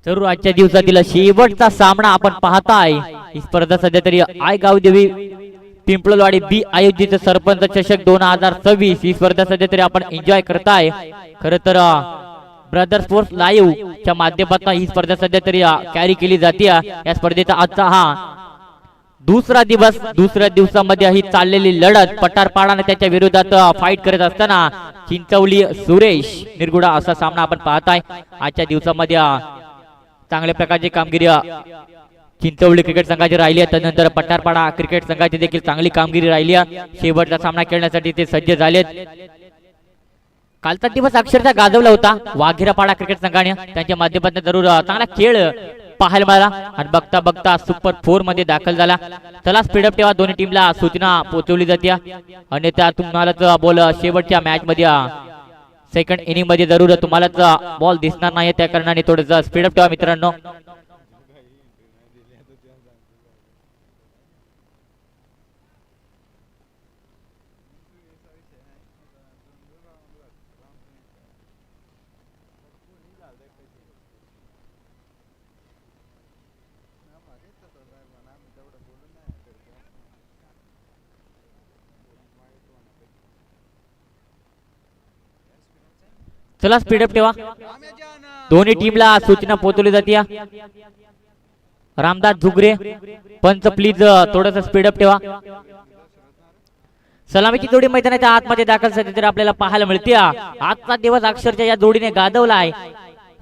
जरूर आजच्या दिवसातील शेवटचा सामना आपण पाहताय। ही स्पर्धा सध्या तरी आयगाव देवी पिंपळवाडी बी आयोजित सरपंच चषक 2026 ही स्पर्धा सध्या तरी आपण एन्जॉय करताय। खरं तर ब्रदर स्पोर्ट्स लाईव्ह च्या माध्यमातून ही स्पर्धा सध्या तरी कॅरी केली जाते। या स्पर्धेचा आजचा हा दुसरा दिवस, दुसऱ्या दिवसामध्ये ही चाललेली लढत पठारपाडाने त्याच्या विरोधात फाईट करत असताना चिंचवली सुरेश निरगुडा असा सामना आपण पाहताय। आजच्या दिवसामध्ये चांगल्या प्रकारची कामगिरी चिंचवली क्रिकेट संघाची राहिली आहे। त्यानंतर पठारपाडा क्रिकेट संघाची देखील चांगली कामगिरी राहिली आहे। शेवटचा सामना खेळण्यासाठी ते सज्ज झालेत। कालचा दिवस अक्षरशः गाजवला होता वाघेरापाडा क्रिकेट संघाने। त्यांच्या माध्यमातून जरूर चांगला खेळ पाहायला मिळाला आणि बघता बघता सुपर 4 मध्ये दाखल झाला। चला स्पीडअप ठेवा, दोन्ही टीमला सूचना पोहोचवली जाते आणि त्या तुम्हाला बॉल शेवटच्या मॅच मध्ये सेकंड इनिंग मध्ये जरूर तुम्हालाच बॉल दिसणार नाही, त्या कारणाने थोडंसं स्पीडअप ठेवा मित्रांनो। चला स्पीडअप ठेवा, दोन्ही टीमला सूचना पोहोचवली जाते। रामदास झुगरे पंच प्लीज थोडंसं स्पीडअप ठेवा। सलामीची जोडी मैदानाच्या आतमध्ये दाखल झाली तर आपल्याला पाहायला मिळते। आजचा दिवस अक्षरशः या जोडीने गाजवला आहे।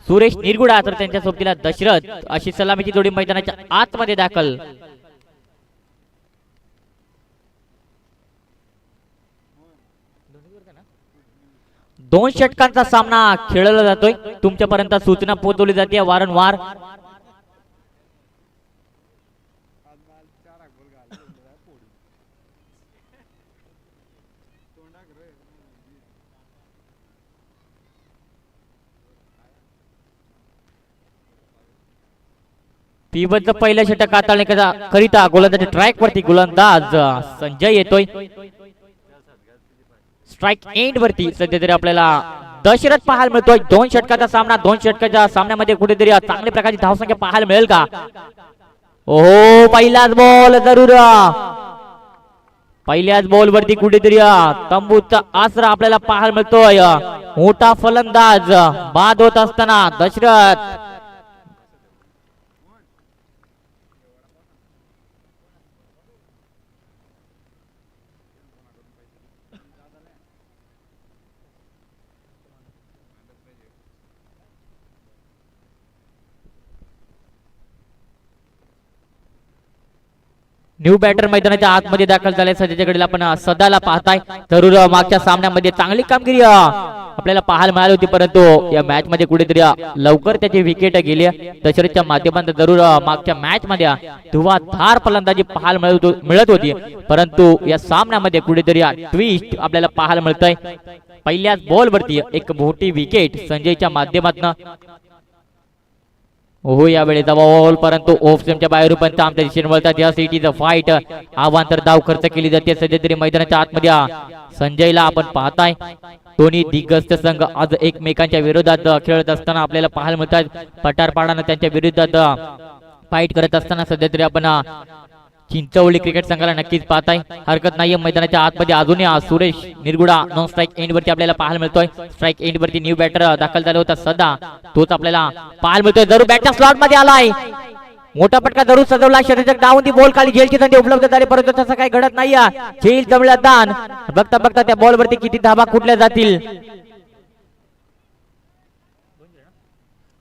सुरेश निरगुडा तर त्यांच्या सोबतीला दशरथ अशी सलामीची जोडी मैदानाच्या आतमध्ये दाखल। दोन षटकांचा सामना खेळला जातोय। तुमच्यापर्यंत सूचना पोहोचवली जाते वारंवार। पिवळचं पहिलं षटक करिता गोलंदाज ट्रॅक वरती गोलंदाज संजय येतोय। स्ट्राइक एंड वरती सध्या तरी आपल्याला दशरथ पाहायला मिळतोय। दोन षटकाचा सामना, दोन षटकाच्या सामन्यामध्ये कुठेतरी चांगल्या प्रकारची धावसंख्या पाहायला मिळेल का? ओहो, पहिलाच बॉल जरूर पहिल्याच बॉल वरती कुठेतरी तंबूचा आसरा आपल्याला पाहायला मिळतोय। मोठा फलंदाज बाद होत असताना दशरथ न्यू बॅटर मैदानाच्या आतमध्ये दाखल झाले। सध्याकडे आपण सदाला पाहताय। जरूर मागच्या सामन्यामध्ये चांगली कामगिरी आपल्याला पाहायला मिळाली होती, परंतु या मॅच मध्ये कुठेतरी लवकर त्याची विकेट गेली। दशरथच्या माध्यमातून जरूर मागच्या मॅच मध्ये धुवाधार फलंदाजी पाहायला मिळत होती, परंतु या सामन्यामध्ये कुठेतरी ट्विस्ट आपल्याला पाहायला मिळतंय। पहिल्याच बॉल वरती एक मोठी विकेट संजयच्या माध्यमातून। हो, या वेळेचा बॉल परंतु ऑफ स्टंपच्या बाहेर पण आमच्या दिशेने वळतात। या सिटीचं फाईट आव्हांतर धाव खर्च केली जाते। सध्या तरी मैदानाच्या आतमध्ये संजयला आपण पाहताय। दोन्ही दिग्गज संघ आज एकमेकांच्या विरोधात खेळत असताना आपल्याला पाहायला मिळतात। पठारपाडाने त्यांच्या विरोधात फाईट करत असताना सध्या तरी आपण चिंचवली क्रिकेट संघाला नक्कीच पाहताय। हरकत नाहीये, मैदानाच्या आतमध्ये अजूनही Suresh Nirguda non strike end वरती आपल्याला पाहायला मिळतोय। स्ट्राइक एंड वरती न्यू बॅटर दाखल झाला होता सदा, तोच आपल्याला पाहायला मिळतोय। जरूर बॅटच्या स्लॉट मध्ये आलाय, मोठा पटका जरूर सजवला। शरीरात डाऊन दी बॉल खाली झेलची संधी उपलब्ध झाली, परंतु तसं काही घडत नाहीये। झेल जवळ दान बघता बघता त्या बॉल वरती किती धाबा कुठल्या जातील।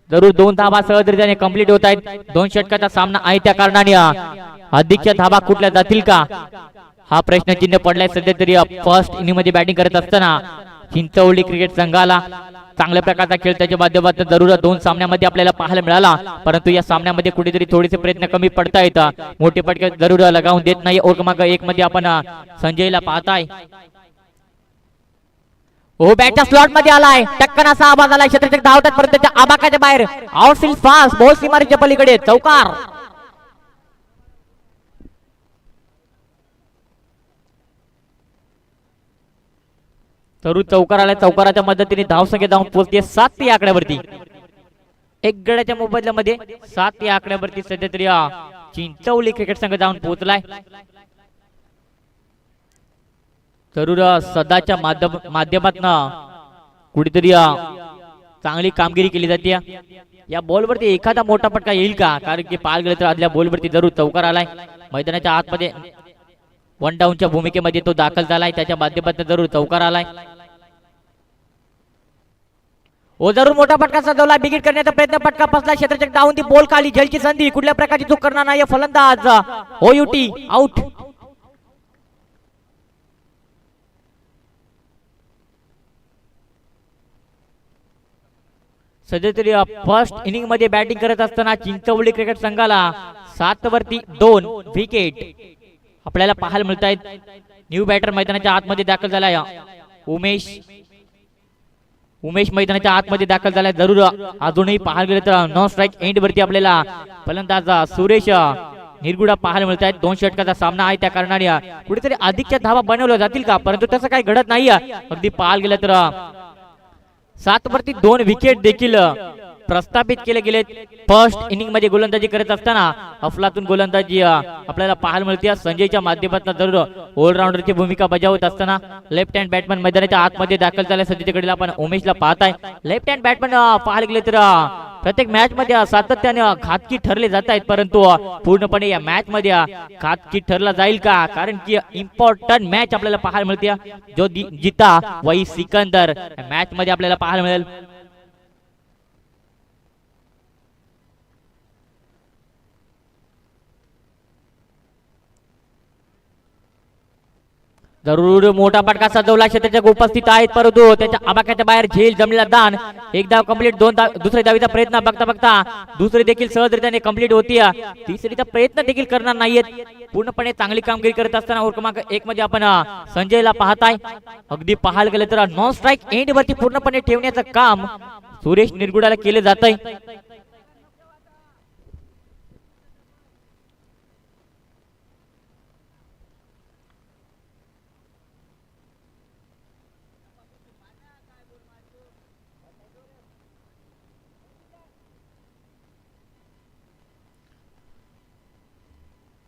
जरूर 2 धाबा सहजरित्याने कंप्लीट होत आहेत। 2 षटकाचा सामना आहे, त्या कारणाने अधिकच्या धाबा कुठल्या जातील का हा प्रश्न चिन्ह पडलाय। सध्या तरी फर्स्ट इनिंग मध्ये बॅटिंग करत असताना चिंचवली क्रिकेट संघाला चांगल्या प्रकारचा खेळ त्याच्या माध्यमातून जरूर 2 सामन्यामध्ये आपल्याला पाहायला मिळाला, परंतु या सामन्यामध्ये कुठेतरी थोडेसे प्रयत्न कमी पडता येतात। मोठे फटके जरूर लगावून देत नाही। ओव्हर क्रमांक 1 मध्ये आपण संजयला पाहताय। ओ, बॅटच्या स्लॉट मध्ये आलाय, टक्कन असा आवाज आलाय। क्षेत्ररक्षक धावतात परंतु त्याच्या आबाकाच्या बाहेर आउटफील्ड फास्ट बॉल सीमारेषेच्या पलीकडे चौकार। तरुण चौकार आला, चौकाराच्या मदतीने धावसंख्या जाऊन पोहोचते 7 या आकड्यावरती। एक गड्याच्या मोबदल्यामध्ये 7 या आकड्यावरती सध्या तरी चिंचवली क्रिकेट संघ जाऊन पोहोचलाय. जरूर सदाच्या माध्यमातून कुठेतरी चांगली कामगिरी केली जाते. या बॉलवरती एखादा मोठा फटका येईल का, कारण की पाल गेले तर आदल्या बॉलवरती जरूर चौकार आलाय. मैदानाच्या आतमध्ये 1 डाऊनच्या भूमिकेमध्ये तो दाखल झालाय, त्याच्या माध्यमातून जरूर चौकार आलाय. ओ जरूर मोठा फटका सजवला, बिगिट करण्याचा प्रयत्न, फटका फसला, क्षेत्ररक्षक डाऊन दी बॉल खाली, झेलची संधी, कुठल्या प्रकारची चूक करणार नाही फलंदाज, ओयूटी आउट. सध्या तरी फर्स्ट इनिंग मध्ये बॅटिंग करत असताना चिंचवली क्रिकेट संघाला 7 वरती 2 विकेट आपल्याला पाहायला मिळत आहेत. न्यू बॅटर मैदानाच्या आतमध्ये दाखल झालाय उमेश मैदानाच्या आतमध्ये दाखल झालाय. जरूर अजूनही पाहायला गेलं तर नॉन स्ट्राईक एंड वरती आपल्याला फलंदाज सुरेश निरगुडा पाहायला मिळत आहेत. 2 षटकाचा सामना आहे, त्या कारणाने कुठेतरी अधिकच्या धावा बनवल्या जातील का, परंतु तसं काही घडत नाही. अगदी पाहायला गेलं तर 7 वरती 2 विकेट देखील प्रस्थापित केले गेलेत. फर्स्ट इनिंग मध्ये गोलंदाजी करत असताना अफलातून गोलंदाजी आपल्याला पाहायला मिळते. संजयच्या माध्यमातून जरूर ऑलराऊंडरची भूमिका बजावत असताना लेफ्ट हँड बॅटमन मैदानाच्या आतमध्ये दाखल झाले. सध्याकडे आपण उमेशला पाहताय. लेफ्ट हँड बॅटमन पाहायला गेले तर प्रत्येक मॅच मध्ये सातत्याने घातकी ठरले जात आहेत, परंतु पूर्णपणे या मॅच मध्ये घातकी ठरला जाईल का, कारण की इम्पॉर्टंट मॅच आपल्याला पाहायला मिळते. जो जिता वही सिकंदर मॅच मध्ये आपल्याला पाहायला मिळेल. जरूर मोठा फटका सजवला, क्षेत्ररक्षक उपस्थित आहेत, परंतु त्याच्या आबाक्याच्या बाहेर झेल जमलेला दान. एक धाव कंप्लीट, दुसऱ्या धावीचा प्रयत्न बघता बघता दुसरी देखील सहजरित्याने कंप्लीट होती. तिसरीचा प्रयत्न देखील करणार नाहीयेत. पूर्णपणे चांगली कामगिरी करत असताना ओव्हर क्रमांक 1 मध्ये आपण संजयला पाहताय. अगदी पाहायला गेलं तर नॉन स्ट्राईक एंड वरती पूर्णपणे ठेवण्याचं काम सुरेश निरगुडाला केलं जात आहे.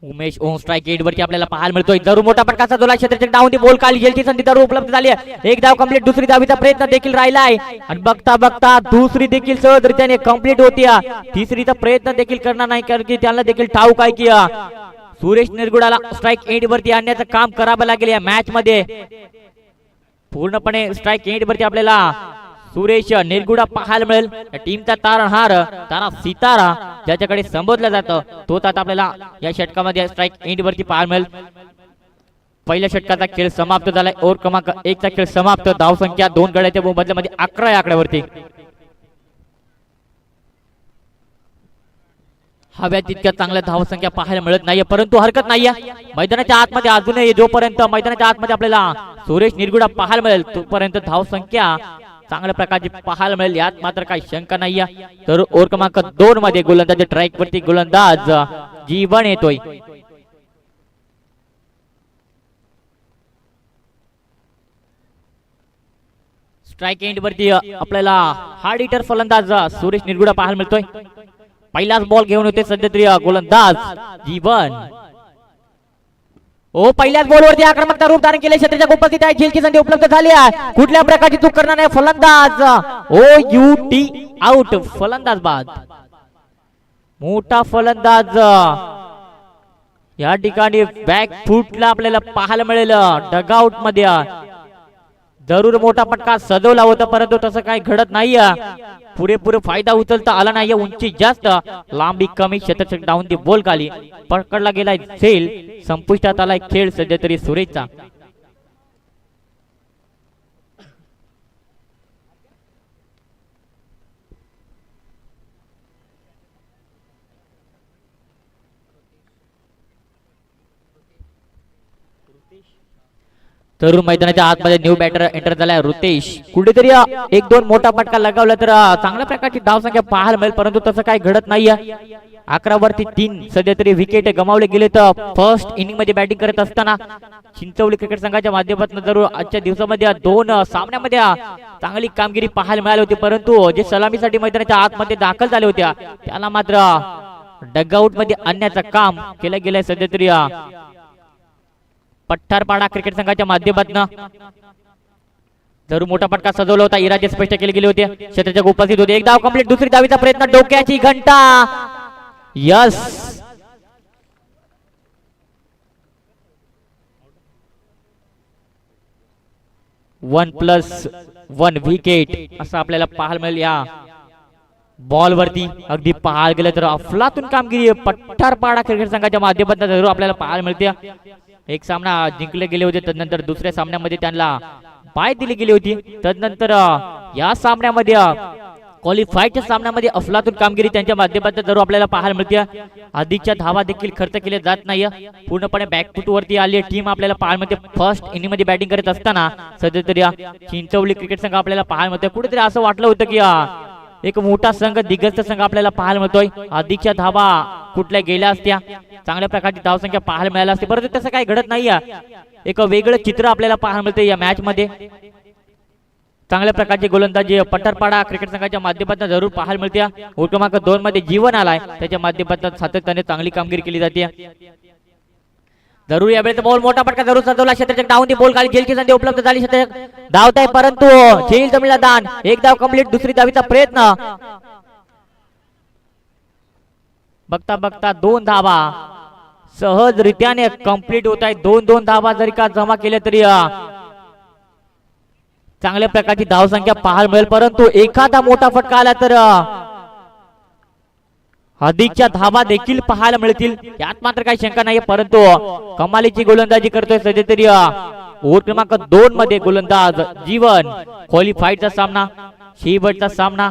उमेश ऑन स्ट्राइक एंड वरती आपल्याला पाहायला मिळतोय. जरूर मोठा फटका सजवला, क्षेत्ररक्षक डाऊन दी बॉल खाली, झेलची संधी जरूर उपलब्ध झाली आहे. एक धाव कंप्लीट, दुसरी धावीचा प्रयत्न देखील राहिलाय आणि बघता बघता दुसरी देखील सहजरित्याने कंप्लीट होती. तिसरीचा प्रयत्न देखील करणार नाही, कारण की त्यांना देखील ठाऊक आहे की सुरेश निरगुडाला स्ट्राइक एंड वरती आणण्याचं काम करावं लागेल. या मॅच मध्ये पूर्णपणे स्ट्राइक एंड वरती आपल्याला सुरेश निरगुडा पाहायला मिळेल. टीमचा तारणहार, तारा सितारा ज्याच्याकडे संबोधलं जातं, तोच आता आपल्याला या षटकामध्ये स्ट्राइक एंड वरती पाहायला मिळेल. पहिल्या षटकाचा खेळ समाप्त झालाय. ओव्हर क्रमांक 1 चा खेळ समाप्त. धाव संख्या 2 गड्याच्या मोबदल्यामध्ये 11 या आकड्यावरती. हव्या तितक्या चांगल्या धावसंख्या पाहायला मिळत नाहीये, परंतु हरकत नाहीये. मैदानाच्या आतमध्ये अजूनही जोपर्यंत मैदानाच्या आतमध्ये आपल्याला सुरेश निरगुडा पाहायला मिळेल, तोपर्यंत धावसंख्या चांगल्या प्रकारची पाहायला मिळेल, यात मात्र काही शंका नाहीये. तर ओव्हर क्रमांक 2 मध्ये गोलंदाजी ट्रॅक वरती गोलंदाज जीवन येतोय. स्ट्राइक एंड वरती आपल्याला हार्ड हिटर फलंदाज सुरेश निरगुडा पाहायला मिळतोय. पहिलाच बॉल घेऊन होते सध्या तरी गोलंदाज जीवन. ओ पहिल्याच बॉलवरती आक्रमकता रूप धारण केले. क्षेत्ररक्षक उपस्थित आहे, झेलची संधी उपलब्ध झाली आहे. कुठल्या प्रकारची चूक करणार नाही फलंदाज. OUT out. फलंदाज बाद. मोठा फलंदाज या ठिकाणी बॅक फुटला आपल्याला पाहायला मिळेल डगआउट मध्ये. जरूर मोठा फटका सजवला होता, परंतु तसं काही घडत नाहीये. पुरेपूर फायदा उचलता आला नाहीये. उंची जास्त, लांबी कमी, क्षेत्ररक्षक डाऊन दी बॉल खाली, पकडला गेलाय झेल. संपुष्टात आलाय खेळ सध्या तरी सुरेशचा. तरुण मैदानाच्या आतमध्ये न्यू बॅटर एंटर झालाय रुतेश. कुठेतरी एक दोन मोठा फटका लगावला तर चांगल्या प्रकारची धावसंख्या पाहायला मिळेल, परंतु तसं काही घडत नाहीये. 11 वरती 3 सध्या तरी विकेट गमावले गेले. तर फर्स्ट इनिंग मध्ये बॅटिंग करत असताना चिंचवली क्रिकेट संघाच्या माध्यमातून जरूर आजच्या दिवसामध्ये दोन सामन्यामध्ये चांगली कामगिरी पाहायला मिळाली होती, परंतु जे सलामीसाठी मैदानाच्या आतमध्ये दाखल झाले होत्या त्याला मात्र डगआउट मध्ये आणण्याचं काम केलं गेलंय. सध्या तरी पठारपाडा क्रिकेट संघाच्या माध्यमातून जरूर मोठा फटका सजवला होता. इराजे स्पष्ट केले गेले होते, क्षेत्राच्या उपस्थित होते. एक धाव कंप्लीट, दुसरी धावीचा प्रयत्न, डोक्याची घंटा. यस, 1+1 विकेट असं आपल्याला पाहायला मिळेल. या बॉल वरती अगदी पाहायला गेलं तर अफलातून कामगिरी पठारपाडा क्रिकेट संघाच्या माध्यमातून जरूर आपल्याला पाहायला मिळते. एक सामना जिंकले गेले होते, तदनंतर दुसऱ्या सामन्यामध्ये त्यांना पाय दिली गेली होती. तदनंतर या सामन्यामध्ये क्वालिफायच्या सामन्यामध्ये अफलातून कामगिरी त्यांच्या माध्यमातून जरूर आपल्याला पाहायला मिळते. अधिकच्या धावा देखील खर्च केले जात नाही, पूर्णपणे बॅकफूट वरती आली टीम आपल्याला पाहायला मिळते. फर्स्ट इनिंग मध्ये बॅटिंग करत असताना सध्या तरी चिंचवली क्रिकेट संघ आपल्याला पाहायला मिळते. कुठेतरी असं वाटलं होतं की एक मोठा संघ, दिग्गज संघ आपल्याला पाहायला मिळतोय. अधिकच्या धावा कुठल्या गेल्या असत्या, चांगल्या प्रकारची धावसंख्या पाहायला मिळाली असते, परंतु तसं काही घडत नाही. एक वेगळं चित्र आपल्याला पाहायला मिळते या मॅच मध्ये. चांगल्या प्रकारचे गोलंदाजी पठारपाडा क्रिकेट संघाच्या माध्यमातून जरूर पाहायला मिळते. ओव्हर क्रमांक 2 मध्ये जीवन आलाय, त्याच्या माध्यमातून सातत्याने चांगली कामगिरी केली जाते. जरूर यावेळेस बॉल मोठा फटका जरूर सजवला, क्षेत्राच्या डाऊन दी बॉल खाली, झेलची संधी उपलब्ध झाली, क्षेत्राच्या धावताय परंतु झेल जमिनीला दान. एक धाव कंप्लीट, दुसरी धावीचा प्रयत्न. बघता बघता 2 धावा सहजरित्याने कंप्लीट होत आहेत. 2-2 धावा जरी का जमा केल्या तरी चांगल्या प्रकारची धावसंख्या पाहायला मिळेल, परंतु एखादा मोठा फटका आला तर अधिकच्या धावा देखील पाहायला मिळतील, यात मात्र काही शंका नाही. परंतु कमालीची गोलंदाजी करतोय सध्या तरी ओव्हर क्रमांक 2 मध्ये गोलंदाज जीवन. क्वालिफायचा सामना, शेवटचा सामना.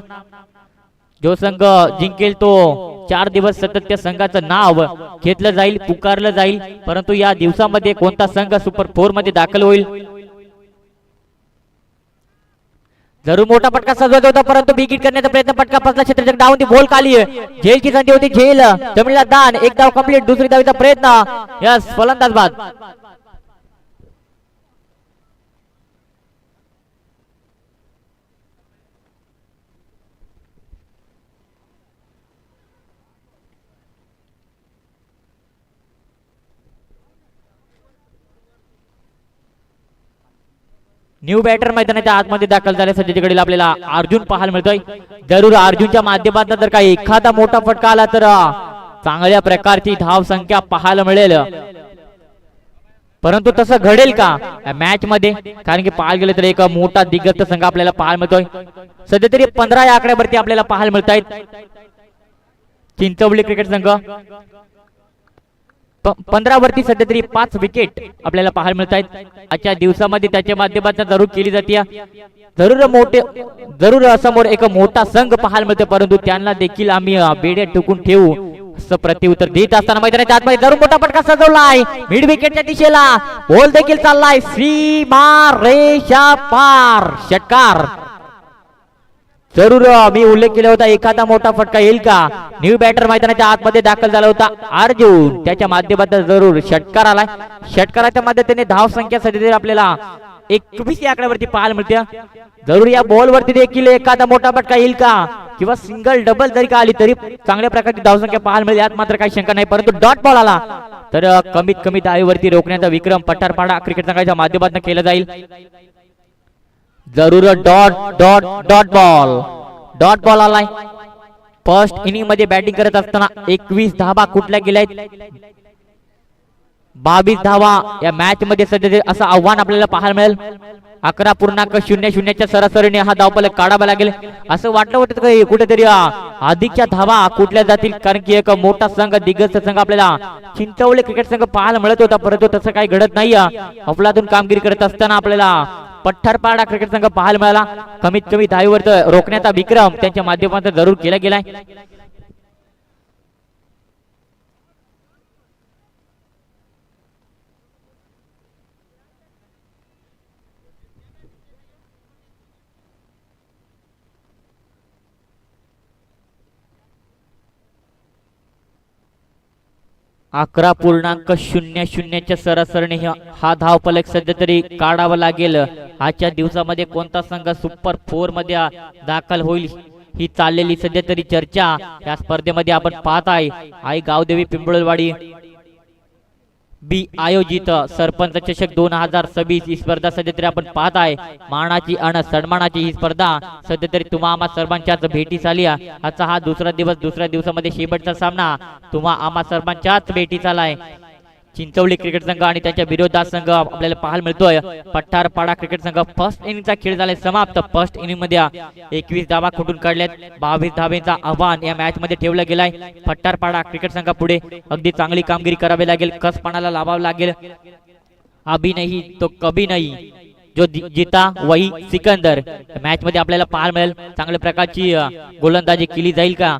जो संघ जिंकेल तो 4 दिवस सतत त्या संघाचं नाव घेतलं जाईल, पुकारलं जाईल. परंतु या दिवसामध्ये कोणता संघ सुपर 4 मध्ये दाखल होईल. जरूर मोठा फटका सजवत होता, परंतु विकेट करण्याचा प्रयत्न, फटका फसला, क्षेत्राच्या डाऊन दी बॉल खाली, झेलची संधी होती, झेल जमिनीला दान. एक धाव कंप्लीट, दुसरी धावीचा प्रयत्न. यस, फलंदाज बाद. न्यू बॅटर मैदानाच्या आतमध्ये दाखल झाले. सध्याच्या घडीला आपल्याला अर्जुन पाहायला मिळतोय. जरूर अर्जुनच्या माध्यमातून जर काही एखादा मोठा फटका आला तर चांगल्या प्रकारची धाव संख्या पाहायला मिळेल, परंतु तसं घडेल का मॅच मध्ये? कारण की पाहायला गेले तर एक मोठा दिग्गज संघ आपल्याला पाहायला मिळतोय. सध्या तरी 15 या आकड्यावरती आपल्याला पाहायला मिळत आहेत. चिंचवली क्रिकेट संघ 15 वरती सध्या तरी 5 विकेट आपल्याला पाहायला मिळत आहेत. आजच्या दिवसामध्ये त्याच्या माध्यमातून जरूर केली जाते. जरूर समोर एक मोठा संघ पाहायला मिळतो, परंतु त्यांना देखील आम्ही बेड्या टुकून ठेवू असं प्रत्युत्तर देत असताना मैदानाच्या आतमध्ये जरूर मोठा फटका सजवलाय. मिड विकेटच्या दिशेला बॉल देखील चाललाय, सीमा रेषा पार, षटकार. जरूर मी उल्लेख केला होता, एखादा मोठा फटका येईल का? न्यू बॅटर मैदानाच्या आतमध्ये दाखल झाला होता अर्जुन, त्याच्या माध्यमातून जरूर षटकार आलाय. षटकाराच्या मदतीने धाव संख्या सध्या आपल्याला 21 या आकड्यावरती पाहायला मिळते. जरूर या बॉल वरती देखील एखादा मोठा फटका येईल का, किंवा सिंगल डबल जरी का आली तरी चांगल्या प्रकारची धाव संख्या पाहायला मिळेल, यात मात्र काही शंका नाही. परंतु डॉट बॉल आला तर कमीत कमी धावेवरती रोखण्याचा विक्रम पठारपाडा क्रिकेट संघाच्या माध्यमातून केला जाईल. जरूर डॉट बॉल आलाय. फर्स्ट इनिंग मध्ये बॅटिंग करत असताना 21 धावा कुठल्या गेल्यात, 22 धावा या मॅच मध्ये सध्या असं आव्हान आपल्याला पाहायला मिळेल. 11.00 सरासरीने हा धावफलक काढावा लागेल. असं वाटलं होतं कुठेतरी अधिकच्या धावा कुठल्या जातील, कारण की एक मोठा संघ, दिग्गज संघ आपल्याला चिंचवली क्रिकेट संघ पाहायला मिळत होता, परंतु तसं काही घडत नाही. अफलातून कामगिरी करत असताना आपल्याला पठारपाडा क्रिकेट संघ पाहायला मिळाला. कमीत कमी धावेवर रोखण्याचा विक्रम त्यांच्या माध्यमातून जरूर केला गेलाय. 11.00च्या सरासरीने हा धावफलक सध्या तरी काढावा लागेल. आजच्या दिवसामध्ये कोणता संघ सुपर 4 मध्ये दाखल होईल ही चाललेली सध्या तरी चर्चा या स्पर्धेमध्ये आपण पाहत आहे. आई गावदेवी पिंपळवाडी बी आयोजित सरपंच चषक 2026 ही स्पर्धा सध्या तरी आपण पाहत आहे. मानाची आणि सन्मानाची ही स्पर्धा सध्या तरी तुम्हा आम्हा सर्वांच्याच भेटीस आली. आजचा हा दुसरा दिवस, दुसऱ्या दिवसामध्ये शेवटचा सामना तुम्हा आम्हा सर्वांच्याच भेटीस आलाय. चिंचवली क्रिकेट संघ आणि त्यांच्या विरोधात संघ आपल्याला पाहायला मिळतोय. पठारपाडा क्रिकेट संघ फर्स्ट इनिंगचा खेळ झालाय समाप्त. फर्स्ट इनिंग मध्ये 21 धावा कुठून काढल्यात. 22 धावेचा आव्हान या मॅच मध्ये ठेवलं गेलाय. पठारपाडा क्रिकेट संघ पुढे अगदी चांगली कामगिरी करावी लागेल. कसपणाला लावावं लागेल. अभी नहीं तो कभी नहीं, जो जीता वही सिकंदर. मॅच मध्ये आपल्याला पाहायला मिळेल चांगल्या प्रकारची गोलंदाजी केली जाईल का.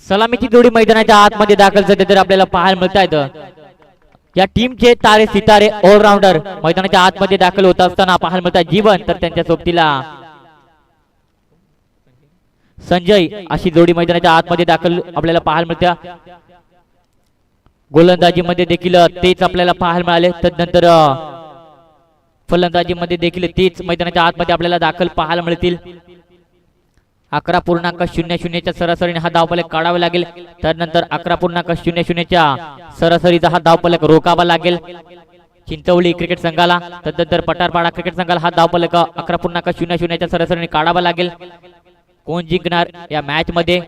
सलामीची जोडी मैदानाच्या आतमध्ये दाखल सध्या तर आपल्याला पाहायला मिळत आहेत. या टीमचे तारे सितारे ऑलराऊंडर मैदानाच्या आतमध्ये दाखल होत असताना पाहायला मिळतात. जीवन तर त्यांच्या सोबतीला संजय अशी जोडी मैदानाच्या आतमध्ये दाखल आपल्याला पाहायला मिळते. गोलंदाजीमध्ये देखील तेच आपल्याला पाहायला मिळाले. तदनंतर फलंदाजीमध्ये देखील तेच मैदानाच्या आतमध्ये आपल्याला दाखल पाहायला मिळतील. 11.00च्या सरासरीने हा धावफलक काढावा लागेल. त्यानंतर 11.00च्या सरासरीचा हा धावफलक रोकावा लागेल चिंचवली क्रिकेट संघाला. तदनंतर पठारपाडा क्रिकेट संघाला हा धावफलक 11.00च्या सरासरीने काढावा लागेल. कोण जिंकणार या मॅच मध्ये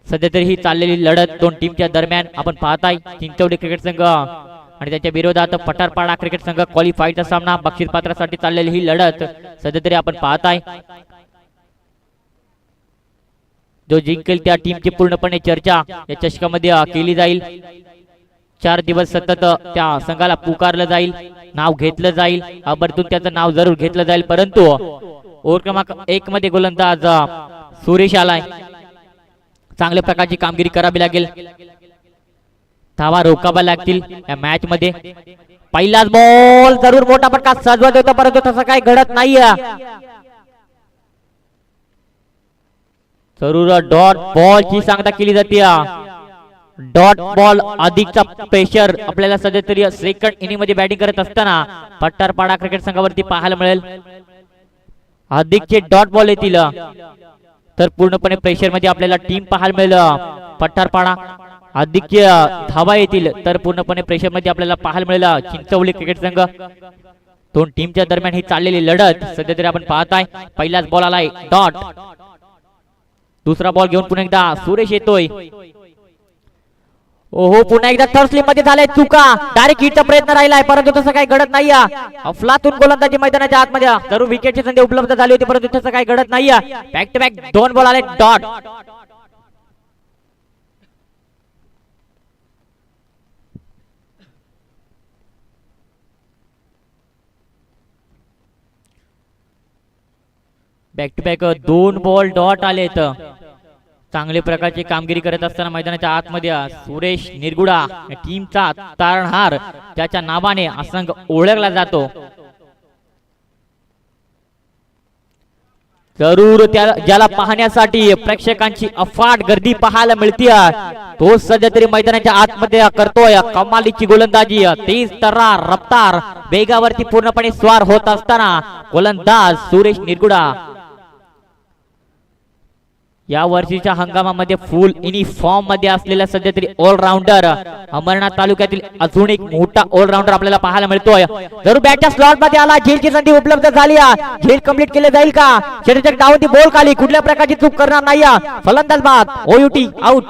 सध्या तरी ही चाललेली लढत दोन टीमच्या दरम्यान आपण पाहताय. चिंचवली क्रिकेट संघ आणि त्याच्या विरोधात पठारपाडा क्रिकेट संघ क्वालिफायचा सामना. बक्षीस पात्रासाठी चाललेली ही लढत सध्या तरी आपण पाहताय. जो जिंकेल त्या टीमची पूर्णपणे चर्चा या चषकामध्ये केली जाईल. 4 दिवस सतत त्या संघाला पुकारलं जाईल, नाव घेतलं जाईल. आवर्जून त्याचं नाव जरूर घेतलं जाईल. परंतु ओव्हर क्रमांक 1 मध्ये गोलंदाज सुरेश आलाय. चांगल्या प्रकारची कामगिरी करावी लागेल. धावा रोकावा लागतील या मॅच मध्ये. पहिलाच बॉल जरूर मोठा फटका सजवत होता परंतु तसं काही घडत नाहीये. जरूर डॉट बॉल ची सांगता केली जाते. डॉट बॉल अधिकचा प्रेशर आपल्याला सध्या तरी सेकंड इनिंग मध्ये बॅटिंग करत असताना पठारपाडा क्रिकेट संघावरती पाहायला मिळेल. अधिकचे डॉट बॉल येतील तर पूर्णपणे प्रेशर मध्ये आपल्याला टीम पाहायला मिळेल. पठारपाडा अधिकचे धावा येतील तर पूर्णपणे प्रेशर मध्ये आपल्याला पाहायला मिळेल चिंचवली क्रिकेट संघ. दोन टीमच्या दरम्यान ही चाललेली लढत सध्या तरी आपण पाहताय. पहिलाच बॉल आलाय डॉट. दुसरा बॉल घेऊन पुन्हा एकदा सुरेश येतोय. ओहो पुन्हा एकदा थर्ड स्लिप मध्ये झालाय चुका. डायरेक्ट हिटचा प्रयत्न राहिलाय परंतु तसं काही घडत नाहीये. अफलातून गोलंदाजी मैदानाच्या आतमध्ये जरूर विकेटची संधी उपलब्ध झाली होती परंतु तसं काही घडत नाहीये. बॅक टू बॅक 2 बॉल आले dot. Back to back 2 ball dot आलेत. चांगल्या प्रकारची कामगिरी करत असताना मैदानाच्या आतमध्ये सुरेश निरगुडा टीमचा तारणहार त्याच्या नावाने हा संघ ओळखला जातो. जरूर ज्याला पाहण्यासाठी प्रेक्षकांची अफाट गर्दी पाहायला मिळते तो सध्या तरी मैदानाच्या आतमध्ये करतोय कमालीची गोलंदाजी. तेज तर्रार रफ्तार वेगावरती पूर्णपणे स्वार होत असताना गोलंदाज सुरेश निरगुडा या वर्षीच्या हंगामामध्ये फुल युनिफॉर्म मध्ये असलेला सध्या तरी ऑलराऊंडर अमरनाथ तालुक्यातील अजून एक मोठा ऑलराऊंडर आपल्याला पाहायला मिळतोय. जरूर बॅटच्या स्लॉट मध्ये आला. झेलची संधी उपलब्ध झाली. झेल कंप्लीट केले जाईल का. षटक डाऊन ती बॉल खाली. कुठल्या प्रकारची चूक करणार नाही. फलंदाज बाद. OUT out.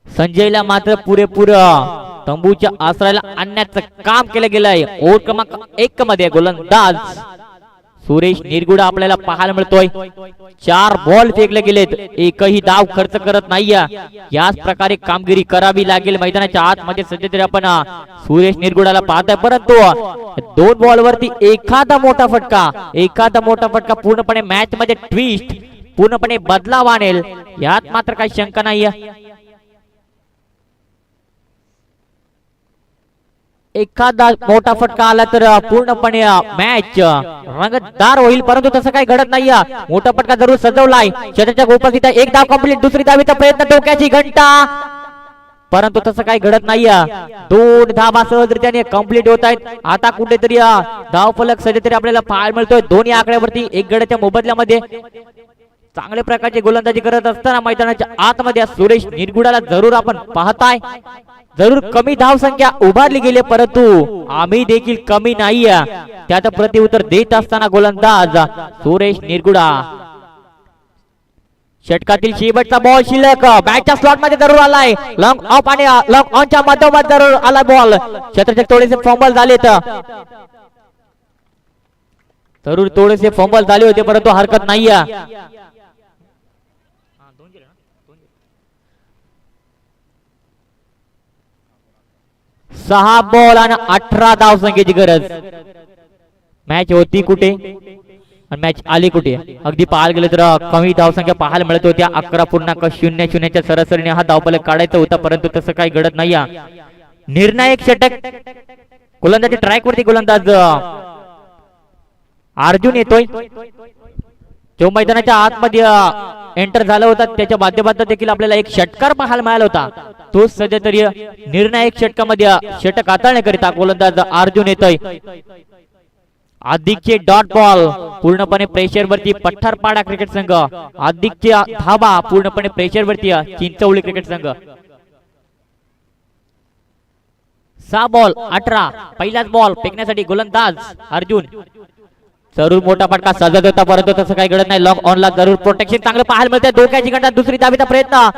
संजयला मात्र पुरेपूर तंबूच्या आश्रयाला आणण्याचं काम केलं गेलंय. ओव्हर क्रमांक 1 मध्ये गोलंदाज सुरेश निरगुडा आपल्याला पाहायला मिळतोय. 4 बॉल फेकले गेलेत, एकही धाव खर्च करत नाहीये. याच प्रकारे कामगिरी करावी लागेल मैदानाच्या आतमध्ये. सध्या तरी आपण सुरेश निरगुडाला पाहताय, परंतु 2 बॉल वरती एखादा मोठा फटका पूर्णपणे मॅच मध्ये ट्विस्ट, पूर्णपणे बदलाव आणेल यात मात्र काही शंका नाहीये. एखादा मोठा फटका आला तर पूर्णपणे मॅच रंगतदार होईल, परंतु तसं काही घडत नाहीये. मोठा फटका जरूर सजवलाय क्षेत्राच्या गोपाल. एक धाव कंप्लीट, दुसरी धावीचा प्रयत्न, डोक्याची घंटा, परंतु तसं काही घडत नाहीये. 2 धावा सहजरित्याने कंप्लीट होत आहेत. आता कुठेतरी धाव फलक सध्या तरी आपल्याला पाहायला मिळतोय. दोन्ही आकड्यावरती 1 गड्याच्या मोबदल्यामध्ये चांगल्या प्रकारची गोलंदाजी करत असताना मैदानाच्या आतमध्ये सुरेश निरगुडाला जरूर आपण पाहताय. जरूर कमी धाव संख्या उभारली गेली, परंतु आम्ही देखील कमी नाहीये. त्यात प्रत्युत्तर देत असताना गोलंदाज सुरेश निरगुडा. षटकातील शेवटचा बॉल शिल्लक, बॅटच्या स्लॉट मध्ये जरूर आलाय. लॉंग ऑफ आणि लॉंग ऑनच्या मधोमध जरूर आला बॉल. क्षेत्राचे थोडेसे फंबल झालेत, जरूर थोडेसे फंबल झाले होते, परंतु हरकत नाहीये. 6 बॉल आणि 18 धाव संख्येची गरज. मॅच होती कुठे आणि मॅच आली कुठे? अगदी पाहायला गेलं तर कमी धावसंख्या पाहायला मिळत होत्या. 11.00च्या सरासरीने हा धावफलक काढायचा होता, परंतु तसं काही घडत नाही. निर्णायक षटक, गोलंदाजी ट्रॅक वरती गोलंदाज अर्जुन येतोय, जो मैदानाच्या आतमध्ये एंटर झाला होता. त्याच्या माध्यमातून देखील आपल्याला एक षटकार पाहायला मिळाला होता. तो सध्या तरी निर्णायक षटकामध्ये षटक हाताळण्याकरिता गोलंदाज अर्जुन येतोय. अधिकचे डॉट बॉल पूर्णपणे प्रेशर वरती पठारपाडा क्रिकेट संघ, अधिकचे धावा पूर्णपणे प्रेशर वरती चिंचवली क्रिकेट संघ. 6 बॉल 18, पहिलाच बॉल फेकण्यासाठी गोलंदाज अर्जुन. जरूर मोठा फटका सजत होता, परंतु तसं काही घडत नाही. लॉंग ऑनला जरूर प्रोटेक्शन चांगलं पाहायला मिळतंय. डोक्याची घंटा, दुसरी धावीचा प्रयत्न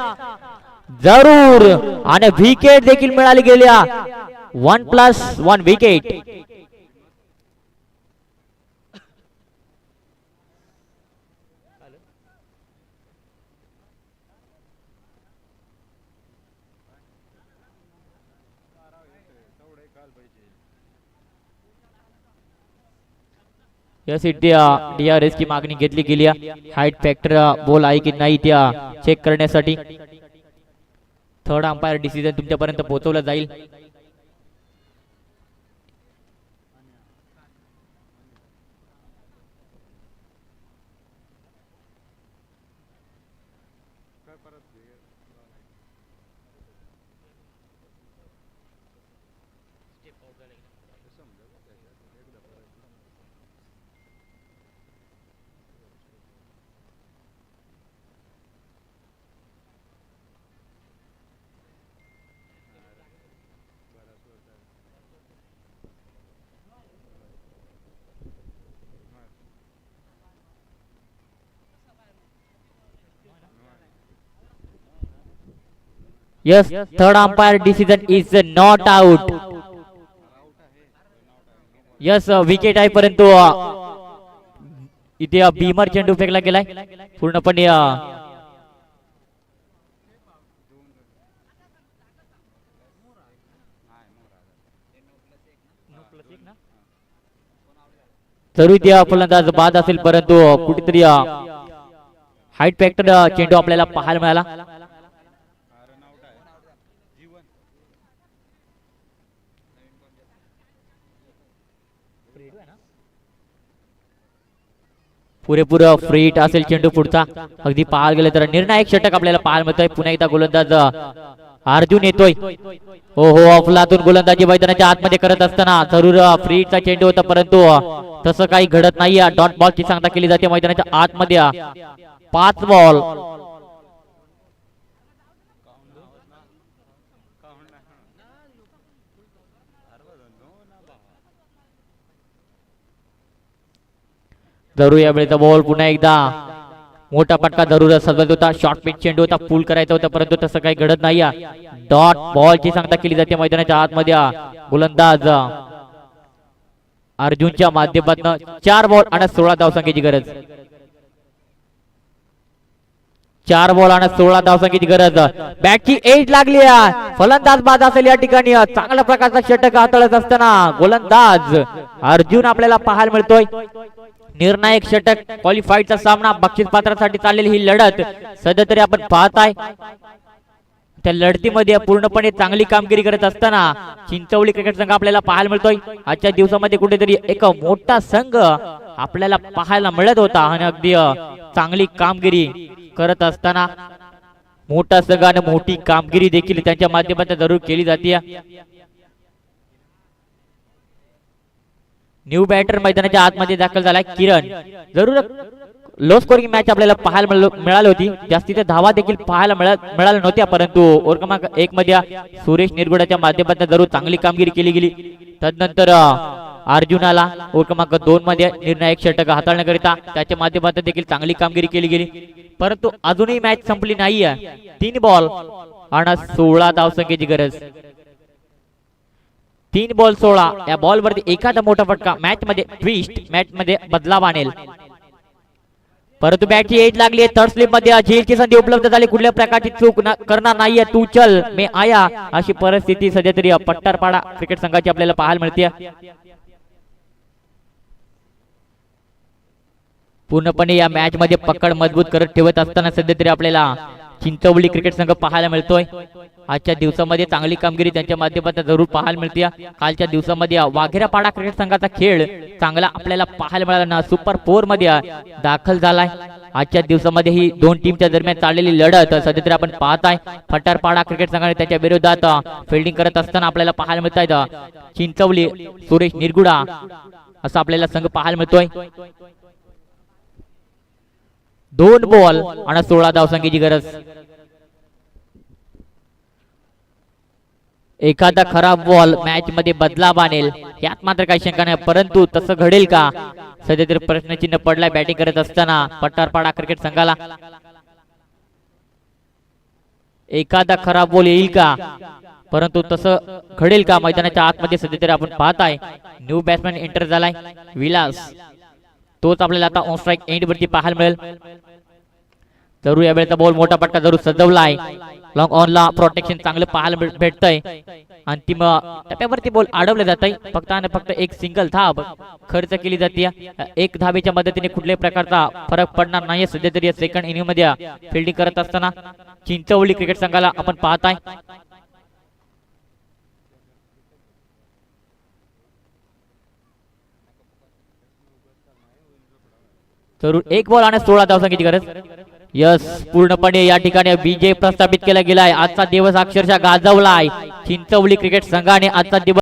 जरूर, आणि विकेट देखील मिळाली गेल्या. 1+1 विकेट. यासाठी DRS की मागणी घेतली गेली. हाईट फॅक्टर बॉल आहे की नाही त्या चेक करण्यासाठी थर्ड अंपायर डिसिजन तुमच्यापर्यंत पोहोचवला जाईल. Yes, third umpire decision is not out. Yes, wicket आहे, परंतु इथे बीमर चेंडू फेकला गेलाय पूर्णपणे. जरूर त्या फलंदाज बाद असेल, परंतु कुठेतरी हाईट फॅक्टर चेंडू आपल्याला पाहायला मिळाला. पुरेपूर फ्रीट असेल चेंडू पुढचा. अगदी पाहायला गेलं तर निर्णायक षटक आपल्याला पाहायला मिळतोय. पुन्हा एकदा गोलंदाज अर्जुन येतोय. हो अफलातून गोलंदाजी मैदानाच्या आतमध्ये करत असताना जरूर फ्रीटचा चेंडू होता, परंतु तसं काही घडत नाहीये. डॉट बॉलची सांगता केली जाते मैदानाच्या आतमध्ये. 5 बॉल. जरूर यावेळेचा बॉल पुन्हा एकदा मोठा फटका जरूर सजवत होता. शॉर्ट पिच चेंडू होता, पूल करायचा होता, परंतु तसं काही घडत नाही. डॉट बॉलची सांगता केली जाते मैदानाच्या आतमध्ये. गोलंदाज अर्जुनच्या माध्यमातून 4 बॉल आणि 16 धावसंख्येची गरज. 4 बॉल आणि 16 धावसंख्येची गरज. बॅटची एज लागली आहे. फलंदाज बाद असेल या ठिकाणी. चांगल्या प्रकारचा षटक हाताळत असताना गोलंदाज अर्जुन आपल्याला पाहायला मिळतोय. निर्णायक षटक क्वालिफाईडचा सामना, बक्षीस पात्रासाठी चाललेली ही लढत सध्या तरी आपण पाहताय. त्या लढतीमध्ये पूर्णपणे चांगली कामगिरी करत असताना चिंचवली क्रिकेट संघ आपल्याला पाहायला मिळतोय. आजच्या दिवसामध्ये कुठेतरी एक मोठा संघ आपल्याला पाहायला मिळत होता आणि अगदी चांगली कामगिरी करत असताना मोठा संघ आणि मोठी कामगिरी देखील त्यांच्या माध्यमातून जरूर केली जाते. न्यू बॅटर मैदानाच्या आतमध्ये दाखल झालाय किरण. जरूर लो स्कोरिंग मॅच आपल्याला पाहायला मिळाली होती. जास्तीच्या धावा देखील पाहायला मिळाल्या नव्हत्या, परंतु ओव्हर क्रमांक 1 मध्ये सुरेश निरगुडाच्या माध्यमातून जरूर चांगली कामगिरी केली गेली. तदनंतर अर्जुनाला ओव्हर क्रमांक 2 मध्ये निर्णायक षटक हाताळण्याकरिता त्याच्या माध्यमातून देखील चांगली कामगिरी केली गेली. परंतु अजूनही मॅच संपली नाहीये. 3 बॉल आणि 16 धावसंख्येची गरज. 3 बॉल 16. या बॉल वरती एखादा मोठा फटका मॅच मध्ये ट्विस्ट, मॅच मध्ये बदलाव आणेल. परंतु बॅटची एज लागली आहे. थर्ड स्लिप मध्ये झेलची संधी उपलब्ध झाली. कुठल्या प्रकारची चूक करणार नाहीये. तू चल मी आया अशी परिस्थिती सध्या तरी पट्टारपाडा क्रिकेट संघाची आपल्याला पाहायला मिळते. पूर्णपणे या मॅच मध्ये पकड मजबूत करत ठेवत असताना सध्या तरी आपल्याला चिंचवली क्रिकेट संघ पाहायला मिळतोय. आजच्या दिवसामध्ये चांगली कामगिरी त्यांच्या माध्यमातून जरूर पाहायला मिळते. कालच्या दिवसामध्ये वाघेरापाडा क्रिकेट संघाचा खेळ चांगला आपल्याला पाहायला मिळाला ना. सुपर 4 मध्ये दाखल झालाय. आजच्या दिवसामध्ये ही दोन टीमच्या दरम्यान चाललेली लढत सध्या तरी आपण पाहताय. फटारपाडा क्रिकेट संघाने त्याच्या विरोधात फिल्डिंग करत असताना आपल्याला पाहायला मिळत आहे चिंचवली सुरेश निरगुडा असा आपल्याला संघ पाहायला मिळतोय. 2 बॉल आणि 16 धावसंख्येची गरज. एखादा खराब बॉल मॅच मध्ये बदलाव आणेल यात मात्र काही शंका नाही, परंतु तसं घडेल का सध्या तरी प्रश्नचिन्ह पडलाय बॅटिंग करत असताना पट्टारपाडा क्रिकेट संघाला. एखादा खराब बॉल येईल का, परंतु तसं घडेल का मैदानाच्या आतमध्ये सध्या तरी आपण पाहताय न्यू बॅट्समॅन एंटर झालाय विलास. तोच आपल्याला आता ऑन स्ट्राइक एंड वरती पाहायला मिळेल. जरूर या वेळेचा बॉल मोठा पट्टा जरूर सजवलाय. लॉंग ऑन ला प्रोटेक्शन चांगलं पाहायला भेटतंय. अंतिम टप्प्यावरती बॉल अडवले जात आहे. फक्त आणि फक्त एक सिंगल धाव खर्च केली जाते. एक धावेच्या मदतीने कुठल्याही प्रकारचा फरक पडणार नाही. सध्या तरी सेकंड इनिंग मध्ये फिल्डिंग करत असताना चिंचवली क्रिकेट संघाला आपण पाहताय. जरूर 1 बॉल आणि 16 धावसंख्येची गरज. यस, पूर्णपणे या ठिकाणी विजय प्रस्थापित केला गेलाय. आजचा दिवस अक्षरशः गाजवलाय चिंचवली क्रिकेट संघाने. आजचा दिवस